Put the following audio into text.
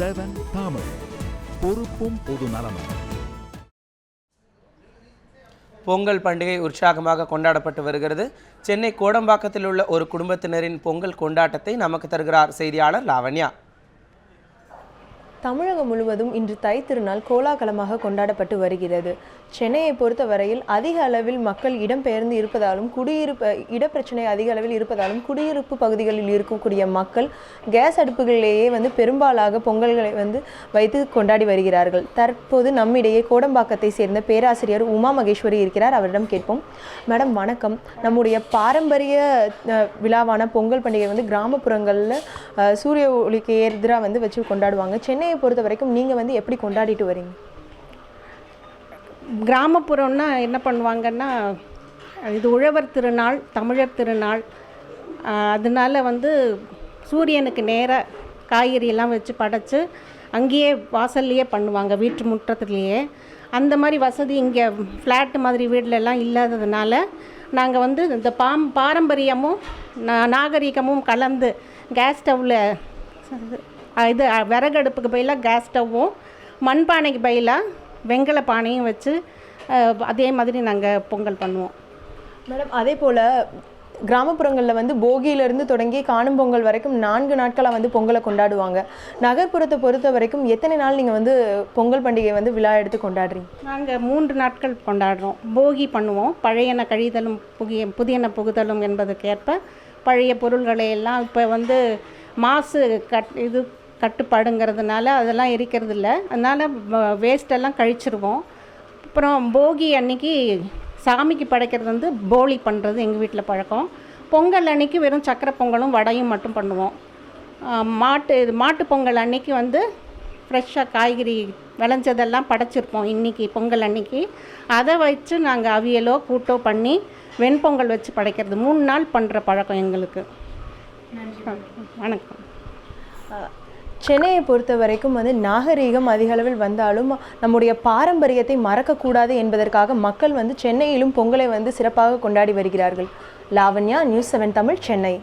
7 தமிழ், பொறுப்பும் பொது நலமும். பொங்கல் பண்டிகை உற்சாகமாக கொண்டாடப்பட்டு வருகிறது. சென்னை கோடம்பாக்கத்தில் உள்ள ஒரு குடும்பத்தினரின் பொங்கல் கொண்டாட்டத்தை நமக்கு தருகிறார் செய்தியாளர் லாவண்யா. தமிழகம் முழுவதும் இன்று தை திருநாள் கோலாகலமாக கொண்டாடப்பட்டு வருகிறது. சென்னையை பொறுத்தவரையில் அதிக அளவில் மக்கள் இடம்பெயர்ந்து இருப்பதாலும் இடப்பிரச்சனை அதிக அளவில் இருப்பதாலும் குடியிருப்பு பகுதிகளில் இருக்கக்கூடிய மக்கள் கேஸ் அடுப்புகளிலேயே பெரும்பாலாக பொங்கல்களை வைத்து கொண்டாடி வருகிறார்கள். தற்போது நம்மிடையே கோடம்பாக்கத்தை சேர்ந்த பேராசிரியர் உமா மகேஸ்வரி இருக்கிறார். அவரிடம் கேட்போம். மேடம் வணக்கம். நம்முடைய பாரம்பரிய விழாவான பொங்கல் பண்டிகை கிராமப்புறங்களில் சூரிய ஒளிக்கு எதிராக வச்சு கொண்டாடுவாங்க. சென்னையை பொறுத்த வரைக்கும் நீங்கள் எப்படி கொண்டாடிட்டு வரீங்க? கிராமப்புறம்னா என்ன பண்ணுவாங்கன்னா, இது உழவர் திருநாள், தமிழர் திருநாள். அதனால சூரியனுக்கு நேராக காய்கறியெல்லாம் வச்சு படைச்சி அங்கேயே வாசல்லையே பண்ணுவாங்க, வீட்டு முற்றத்துலேயே. அந்த மாதிரி வசதி இங்கே ஃப்ளாட்டு மாதிரி வீட்டிலலாம் இல்லாததுனால நாங்கள் இந்த பாரம்பரியமும் நாகரிகமும் கலந்து கேஸ் ஸ்டவ்வில் இது விறகடுப்புக்கு பதிலாக கேஸ் ஸ்டவ்வும் மண்பானைக்கு பதிலாக வெங்கல பானையும் வச்சு அதே மாதிரி நாங்கள் பொங்கல் பண்ணுவோம். மேடம், அதே போல் கிராமப்புறங்களில் போகியிலேருந்து தொடங்கி காணும் பொங்கல் வரைக்கும் 4 நாட்களாக பொங்கலை கொண்டாடுவாங்க. நகர்ப்புறத்தை பொறுத்த வரைக்கும் எத்தனை நாள் நீங்கள் பொங்கல் பண்டிகை விழா எடுத்து கொண்டாடுறீங்க? நாங்கள் 3 நாட்கள் கொண்டாடுறோம். போகி பண்ணுவோம், பழையன கழிதலும் புதியன புகுதலும் என்பதற்கேற்ப பழைய பொருள்களை எல்லாம் இப்போ மாசு கட்டுப்பாடுங்கிறதுனால அதெல்லாம் எரிக்கிறது இல்லை. அதனால் வேஸ்டெல்லாம் கழிச்சிருவோம். அப்புறம் போகி அன்னைக்கு சாமிக்கு படைக்கிறது போலி பண்ணுறது எங்கள் வீட்டில் பழக்கம். பொங்கல் அன்னைக்கு வெறும் சக்கரை பொங்கலும் வடையும் மட்டும் பண்ணுவோம். மாட்டு பொங்கல் அன்னைக்கு ஃப்ரெஷ்ஷாக காய்கறி விளைஞ்சதெல்லாம் படைச்சிருப்போம். இன்றைக்கி பொங்கல் அன்னைக்கு அதை வச்சு நாங்கள் அவியலோ கூட்டோ பண்ணி வெண்பொங்கல் வச்சு படைக்கிறது 3 நாள் பண்ணுற பழக்கம் எங்களுக்கு. வணக்கம். சென்னையை பொறுத்த வரைக்கும் நாகரீகம் அதிக அளவில் வந்தாலும் நம்முடைய பாரம்பரியத்தை மறக்கக்கூடாது என்பதற்காக மக்கள் சென்னையிலும் பொங்கலை சிறப்பாக கொண்டாடி வருகிறார்கள். லாவண்யா, நியூஸ் 7 தமிழ், சென்னை.